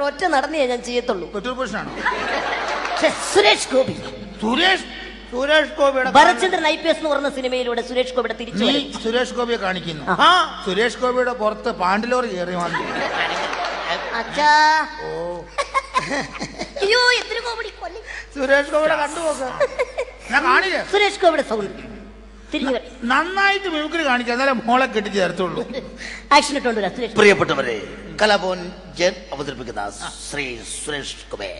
ഒറ്റ നടന്നേ ഞാൻ ചെയ്യത്തുള്ളൂ. സുരേഷ് ഗോപി ഭരചന്ദ്രൻ IPS എന്ന് പറഞ്ഞ സിനിമയിലൂടെ സുരേഷ് ഗോപിയുടെ തിരിച്ചു സുരേഷ് ഗോപിയെ കാണിക്കുന്നു. സുരേഷ് ഗോപിയുടെ പുറത്ത് പാണ്ടിലോറി കയറി വന്നു. അയ്യോ എത്ര കോമഡി കൊല്ലി. സുരേഷ് ഗോപിയുടെ കണ്ടുപോക്ക ഞാൻ കാണില്ല. സുരേഷ് ഗോപിയുടെ സൗണ്ട് നന്നായിട്ട് മിമിക്രി കാണിക്കാൻ എന്നാലും മോളെ കെട്ടി ചേർത്തുള്ളൂ. ആക്ഷൻ ഇട്ടുണ്ടല്ലോ. പ്രിയപ്പെട്ടവരെ, കലാഭവൻ ജൻ അവതരിപ്പിക്കുന്ന ശ്രീ സുരേഷ് ഗോപി.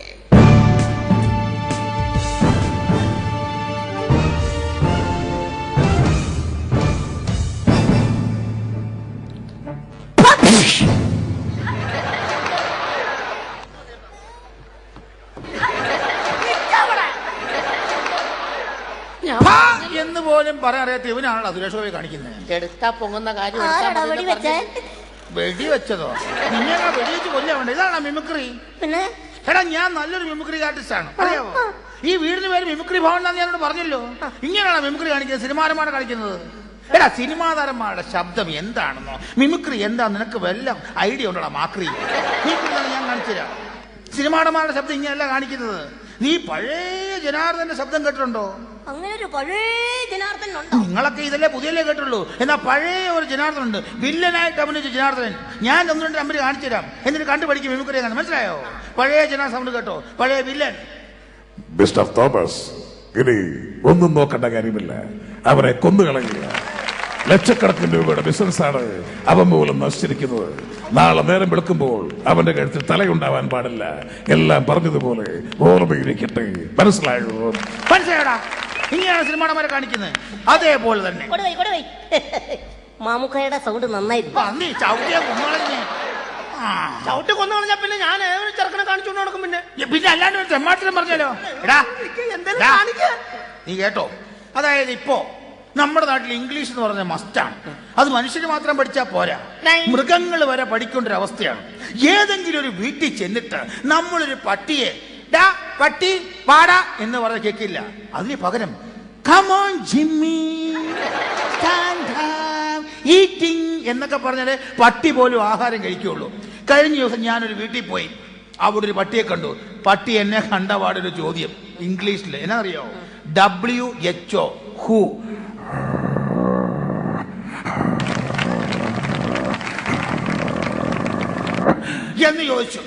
എന്ന് പോലും പറയാൻ അറിയാത്ത ഇവനാണല്ലോ സുരേഷ് ഗോപി കാണിക്കുന്നത്. എടുത്താ പൊങ്ങുന്ന കാര്യം വെടിവെച്ചതോ? നിന്നെ വെടിവെച്ച് കൊല്ലാൻ വേണ്ട. ഇതാണോ മിമിക്രി? പിന്നെ എടാ, ഞാൻ നല്ലൊരു മിമിക്രി ആർട്ടിസ്റ്റ് ആണ്, അറിയാമോ? ഈ വീടിന് പേര് മിമിക്രി ഭവൻ എന്നാന്ന് ഞാനോട് പറഞ്ഞല്ലോ. ഇങ്ങനെയാണോ മിമിക്രി കാണിക്കുന്നത്? സിനിമാരന്മാരെ കാണിക്കുന്നത്. എടാ, സിനിമാ താരന്മാരുടെ ശബ്ദം എന്താണെന്നോ മിമിക്രി എന്താ നിനക്ക് വല്ല ഐഡിയ ഉണ്ടോടാ? മാക്രി മിമിക്രി ഞാൻ കാണിച്ചുതരാം. സിനിമാടന്മാരുടെ ശബ്ദം ഇങ്ങനെയല്ല കാണിക്കുന്നത്. നീ പഴയ ജനാർദ്ദന്റെ ശബ്ദം കേട്ടിട്ടുണ്ടോ? അങ്ങനെ ഒരു പഴയ ജനാർദ്ദൻ ഉണ്ടോ? നിങ്ങളൊക്കെ ഇതല്ലേ പുതിയല്ലേ കേട്ടുള്ളൂ. എന്നാ പഴയ ഒരു ജനാർദ്ദൻ ഉണ്ട്, വില്ലനായിട്ട് അഭിനയിച്ച ജനാർദ്ദൻ. ഞാൻ ഒന്ന് രണ്ട് നമ്പർ കാണിച്ചു തരാം, എന്നിട്ട് കണ്ടുപഠിക്കും മിമിക്രി. മനസ്സിലായോ? പഴയ ജനാർദ്ദൻ സൗണ്ട് കേട്ടോ, പഴയ വില്ലൻ. മിസ്റ്റർ തോമസ്, ഇനി ഒന്നും നോക്കേണ്ട കാര്യമില്ല. അവരെ കൊന്നുകളയുക. ലക്ഷക്കണക്കിന് രൂപയുടെ ബിസിനസ്സാണ് അവൻ മൂലം നശിച്ചിരിക്കുന്നത്. നാളെ നേരം വെളുക്കുമ്പോൾ അവന്റെ കഴുത്തിൽ തലയുണ്ടാവാൻ പാടില്ല. എല്ലാം പറഞ്ഞതുപോലെ ഓർമ്മയിരിക്കട്ടെ. മനസ്സിലായോ? മനസ്സിലായോടാ? ഇങ്ങനെയാണ് സിനിമാടന്മാരെ കാണിക്കുന്നത്. അതേപോലെ തന്നെ മാമുക്കയുടെ സൗണ്ട് നന്നായിരുന്നു. ചവിട്ടി കൊന്നു കളഞ്ഞാ പിന്നെ ഞാൻ ഏതൊരു ചെറുക്കനെ കാണിച്ചുകൊണ്ട് നടക്കും. പിന്നെ അല്ലാണ്ട് ഒരു ചെമ്മാട്ടിലും പറഞ്ഞാലോ? നീ കേട്ടോ, അതായത് ഇപ്പോ നമ്മുടെ നാട്ടിൽ ഇംഗ്ലീഷ് എന്ന് പറഞ്ഞ മസ്റ്റാണ്. അത് മനുഷ്യന് മാത്രം പഠിച്ചാൽ പോരാ, മൃഗങ്ങൾ വരെ പഠിക്കേണ്ട ഒരു അവസ്ഥയാണ്. ഏതെങ്കിലും ഒരു വീട്ടിൽ ചെന്നിട്ട് നമ്മളൊരു പട്ടിയെ ഡാ പട്ടി പാടാ എന്ന് പറഞ്ഞ കേൾക്കില്ല. അതിന് പകരം come on Jimmy, stand up, eating എന്നൊക്കെ പറഞ്ഞാലേ പട്ടി പോലും ആഹാരം കഴിക്കുള്ളൂ. കഴിഞ്ഞ ദിവസം ഞാനൊരു വീട്ടിൽ പോയി, അവിടെ ഒരു പട്ടിയെ കണ്ടു. പട്ടി എന്നെ കണ്ടപാടൊരു ചോദ്യം ഇംഗ്ലീഷിൽ. എന്നാ അറിയോ? WHO ഹൂ എന്ന് ചോദിച്ചു.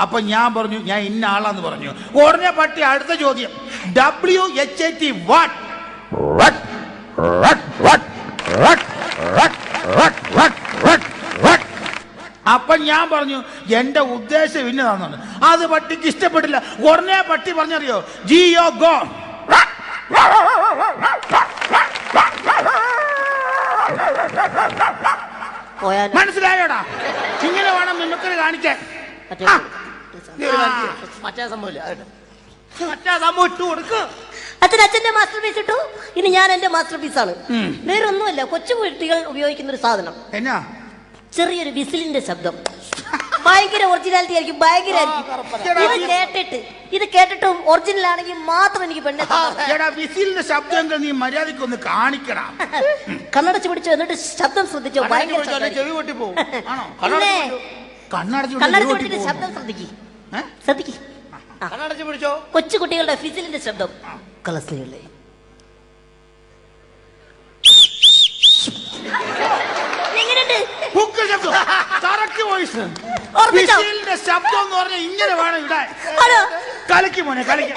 അപ്പൊ ഞാൻ പറഞ്ഞു ഞാൻ ഇന്ന ആളാന്ന് പറഞ്ഞു. ഉടനെ പട്ടി അടുത്ത ചോദ്യം WHAT വാട്ട്. അപ്പൊ ഞാൻ പറഞ്ഞു എന്റെ ഉദ്ദേശം ഇന്നതാന്നാണ്. അത് പട്ടിക്ക് ഇഷ്ടപ്പെട്ടില്ല. ഉടനെ പട്ടി പറഞ്ഞറിയോ? ജിയോ ഗോ. മനസ്സിലായോടാ? ഇങ്ങനെ വേണം മിമിക്രി കാണിക്കാൻ. മറ്റേ സംഭവമില്ല, അച്ഛന്റെ മാസ്റ്റർ പീസ് ഇട്ടു. ഇനി ഞാൻ എന്റെ മാസ്റ്റർ പീസാണ്. വേറൊന്നുമല്ല, കൊച്ചു കുട്ടികൾ ഉപയോഗിക്കുന്ന ഒരു സാധനം. എന്നാ? ചെറിയൊരു വിസിലിന്റെ ശബ്ദം. ഭയങ്കര ഒറിജിനാലിറ്റി ആയിരിക്കും, ഭയങ്കര. ഇത് കേട്ടിട്ടും ഒറിജിനൽ ആണെങ്കിൽ മാത്രം എനിക്ക് പെണ്ണെ. വിസിലിന്റെ ശബ്ദം നീ മര്യാദയ്ക്ക് ഒന്ന് കാണിക്കണം. കണ്ണടച്ച് പിടിച്ചോ, എന്നിട്ട് ശബ്ദം ശ്രദ്ധിച്ചോ. ഭയങ്കര കണ്ണടച്ച് പിടിച്ചിട്ട് ശബ്ദം ശ്രദ്ധിക്ക്. കൊച്ചു കുട്ടികളുടെ വിസിലിന്റെ ശബ്ദം. കളസ്ലികളെ ശബ്ദം എന്ന് പറഞ്ഞാൽ ഇങ്ങനെ വേണം ഇടാൻ. കലക്കി മോനെ, കലക്കി.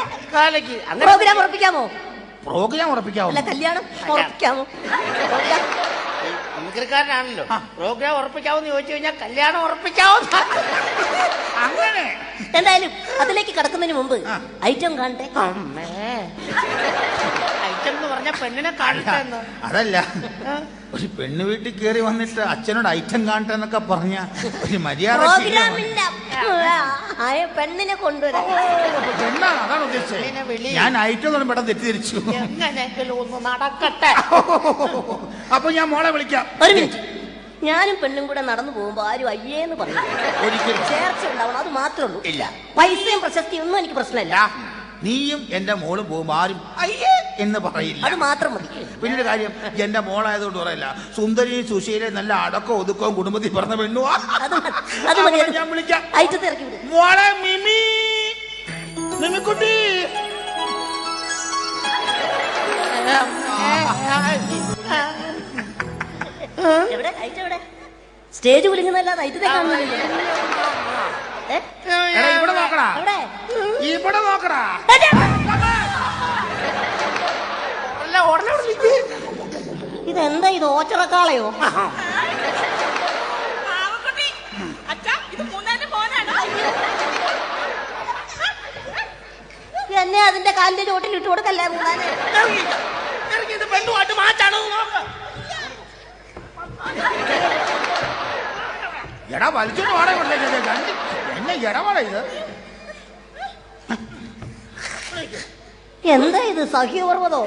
പ്രോഗ്രാം ഉറപ്പിക്കാമോ? പ്രോഗ്രാം ഉറപ്പിക്കാമോ? കല്യാണം ഉറപ്പിക്കാമോ? മിമിക്രിക്കാരനാണല്ലോ. പ്രോഗ്രാം ഉറപ്പിക്കാവോന്ന് ചോദിച്ചു കഴിഞ്ഞാൽ കല്യാണം ഉറപ്പിക്കാവോ? അങ്ങനെ. എന്തായാലും അതിലേക്ക് കടക്കുന്നതിന് മുമ്പ് ഐറ്റം കാണട്ടെ. ഐറ്റം എന്ന് പറഞ്ഞ പെണ്ണിനെ കാണട്ടെ. അതല്ല, ഒരു പെണ്ണ് വീട്ടിൽ കയറി വന്നിട്ട് അച്ഛനോട് ഐറ്റം കാണട്ടെ എന്നൊക്കെ പറഞ്ഞ ഒരു മര്യാദ. പെണ്ണിനെ കൊണ്ടുവരാം. പെണ്ണാണ്, അതാണ് ഉദ്ദേശിച്ചത്. ഞാൻ ഐറ്റം എന്ന് പെട്ടെന്ന് തെറ്റിദ്ധരിച്ചു. എങ്ങനെയെങ്കിലും ഒന്ന് നടക്കട്ടെ. അപ്പൊ ഞാൻ മോളെ വിളിക്കാം. ഒരു മിനിറ്റ്. ഞാനും പെണ്ണും കൂടെ നടന്നു പോകുമ്പോ ആരും അയ്യേന്ന് പറയും. ഒരിക്കലും ചേർച്ച ഉണ്ടാവണം, അത് മാത്രമേ ഉള്ളൂ. ഇല്ല, പൈസയും പ്രശസ്തിയും ഒന്നും എനിക്ക് പ്രശ്നമില്ല. നീയും എന്റെ മോളും പോകുമ്പോ ആരും അയ്യേ എന്ന് പറയില്ല. അത് മാത്രം മതി. പിന്നൊരു കാര്യം, എന്റെ മോളായതുകൊണ്ട് പറയില്ല, സുന്ദരിയും സുശീലയും നല്ല അടക്കവും ഒതുക്കവും കുടുംബത്തിൽ പറഞ്ഞ പെണ്ണുവാ. അത് മതി. ഞാൻ വിളിക്കാം. ഐറ്റത്ത് ഇറക്കി വിടും. മോളെ മിമി, മിമിക്കുട്ടി. എവിടെ എവിടെ സ്റ്റേജ് കുലുങ്ങുന്നല്ലാതെ ഐറ്റത്തെ കാണുന്നില്ല. എടാ ഇവിടെ നോക്കടാ, എവിടെ ഇവിടെ നോക്കടാ. ഇതെന്താ ഇത്, ഓച്ചറക്കാളയോ? എന്നെ അതിന്റെ കാലിന്റെ ചോട്ടിൽ ഇട്ട് കൊടുക്കല്ലേ മൂന്നാനെ. എടാ വലിച്ചോണ്ട് വാടക എന്നെ ഇടപാട ഇത്. എന്താ ഇത്, സഖ്യപർവ്വതോ?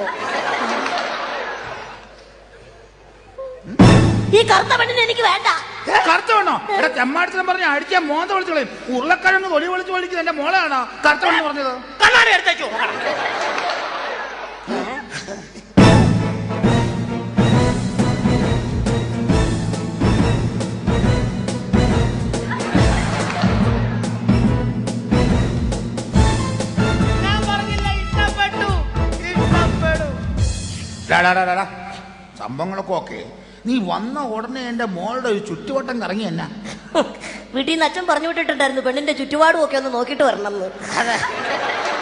ഈ കറുത്ത പെണ്ണിനെ എനിക്ക് വേണ്ട. കറുത്ത വേണോ? എടാ തെമ്മാടത്തിനും പറഞ്ഞ അടിച്ച മോന്ത വിളിച്ചു കളയും. ഉരുളക്കിഴങ്ങ് തൊലി വിളിച്ചു വിളിക്കുന്നത് എന്റെ മോളാണോ കറുത്ത പെണ്ണ് പറഞ്ഞത്? കണ്ണാടി എടുത്തേക്കോ. സംഭവങ്ങളൊക്കെ ഓക്കെ. നീ വന്ന ഉടനെ എന്റെ മോളുടെ ഒരു ചുറ്റുവട്ടം കറങ്ങി എന്നാ? വീട്ടിൽ നിന്ന് അച്ഛൻ പറഞ്ഞു വിട്ടിട്ടുണ്ടായിരുന്നു പെണ്ണിന്റെ ചുറ്റുപാടും ഒക്കെ ഒന്ന് നോക്കിട്ട് വരണം എന്ന്.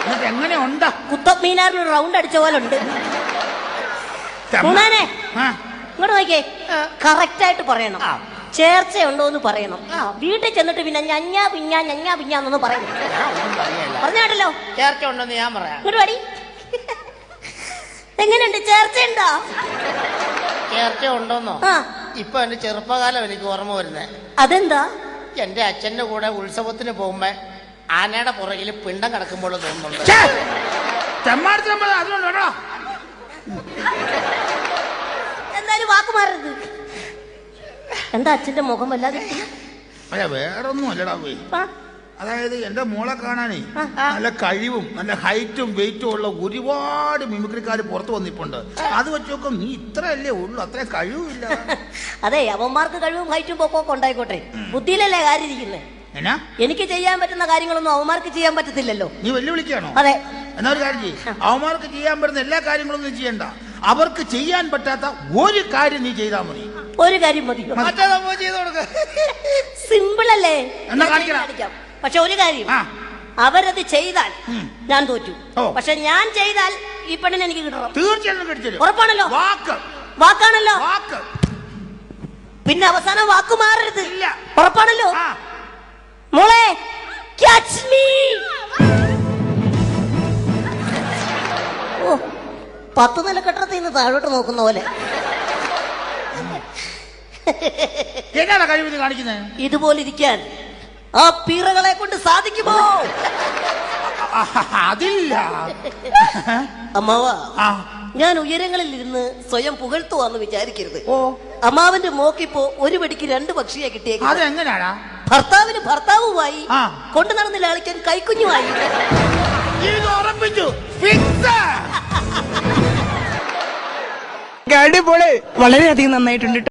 എന്നിട്ട് എങ്ങനെ ഉണ്ടാ? കുത്തബ് മീനാറിൽ ഒരു റൗണ്ട് അടിച്ച പോലെ ഉണ്ട്. മൂന്നാനെ ഇങ്ങോട്ട് നോക്കിയേ, കറക്റ്റ് ആയിട്ട് പറയണം. ചേർച്ചയുണ്ടോ എന്ന് പറയണം. വീട്ടിൽ ചെന്നിട്ട് പിന്നെ ഞഞ്ഞാ പിഞ്ഞാന്നൊന്നും പറയണം. പറഞ്ഞാട്ടല്ലോ ചേർച്ച ഉണ്ടെന്ന് ഞാൻ പറയാം. ഇങ്ങോട്ട് പാടി. എങ്ങനെയുണ്ട്, ചേർച്ചയുണ്ടോ? ചേർച്ച ഉണ്ടോന്നോ? ഇപ്പൊ എന്റെ ചെറുപ്പകാലം എനിക്ക് ഓർമ്മ വരുന്നേ. അതെന്താ? എന്റെ അച്ഛന്റെ കൂടെ ഉത്സവത്തിന് പോകുമ്പോ ആനയുടെ പുറകിൽ പിണ്ടം കിടക്കുമ്പോൾ തോന്നുന്നുണ്ട്. എന്തായാലും വാക്ക് മാറരുത്. എന്താ അച്ഛന്റെ മുഖം വല്ലാതെ? അല്ല വേറൊന്നും അല്ലടാ പോയി. അതായത് എന്റെ മോളെ കാണാനേ നല്ല കഴിവും നല്ല ഹൈറ്റും വെയിറ്റും ഉള്ള ഒരുപാട് മിമിക്രിക്കാർ പുറത്തു വന്നിപ്പുണ്ട്. അത് വെച്ച് നോക്കും നീ ഇത്രയല്ലേ ഉള്ളു, അത്രയും കഴിവില്ല. അതെ, അവന്മാർക്ക് കഴിവും ഹൈറ്റും പൊക്കമൊക്കെ ഉണ്ടായിക്കോട്ടെ, ബുദ്ധിയിലല്ലേ കാര്യം ഇരിക്കുന്നത്. എന്നാ എനിക്ക് ചെയ്യാൻ പറ്റുന്ന കാര്യങ്ങളൊന്നും അവന്മാർക്ക് ചെയ്യാൻ പറ്റത്തില്ലല്ലോ. നീ വെല്ലുവിളിക്കാണോ? അതെ. എന്നാ ഒരു കാര്യം ചെയ്യും, അവന്മാർക്ക് ചെയ്യാൻ പറ്റുന്ന എല്ലാ കാര്യങ്ങളൊന്നും നീ ചെയ്യണ്ട. അവർക്ക് ചെയ്യാൻ പറ്റാത്ത ഒരു കാര്യം നീ ചെയ്താൽ മതി. ഒരു കാര്യം മതി. സിമ്പിൾ അല്ലേ? എന്നാ കാണിക്കാം. പക്ഷെ ഒരു കാര്യം, അവരത് ചെയ്താൽ ഞാൻ തോറ്റു. പക്ഷെ ഞാൻ ചെയ്താൽ ഈ പെണ്ണിനെ എനിക്ക് കിട്ടണം. തീർച്ചയായിട്ടും ഉറപ്പാണല്ലോ? വാക്കാണല്ലോ? പിന്നെ അവസാനം വാക്ക് മാറരുത്. ഉറപ്പാണല്ലോ? മോളെ ക്യാച്ച് മീ. ഓ, 10 നില കെട്ടത്തിൽ നിന്ന് താഴോട്ട് നോക്കുന്ന പോലെ. എന്നാണ് കഴിവ് കാണിക്കുന്നത്? ഇതുപോലെ ഇരിക്കാൻ ആ പീറകളെ കൊണ്ട് സാധിക്കുമോ? അതില്ല അമ്മാവ. ഞാൻ ഉയരങ്ങളിൽ ഇരുന്ന് സ്വയം പുകഴ്ത്തുവാന്ന് വിചാരിക്കരുത്. ഓ, അമ്മാവന്റെ മോക്കിപ്പോ ഒരു വെടിക്ക് 2 പക്ഷിയെ കിട്ടിയേക്കും. അതെങ്ങനെയാടാ? ഭർത്താവിന് ഭർത്താവുമായി, കൊണ്ടു നടന്ന് ലാളിക്കാൻ കൈക്കുഞ്ഞുമായി. അടിപൊളി, വളരെയധികം നന്നായിട്ടുണ്ട്.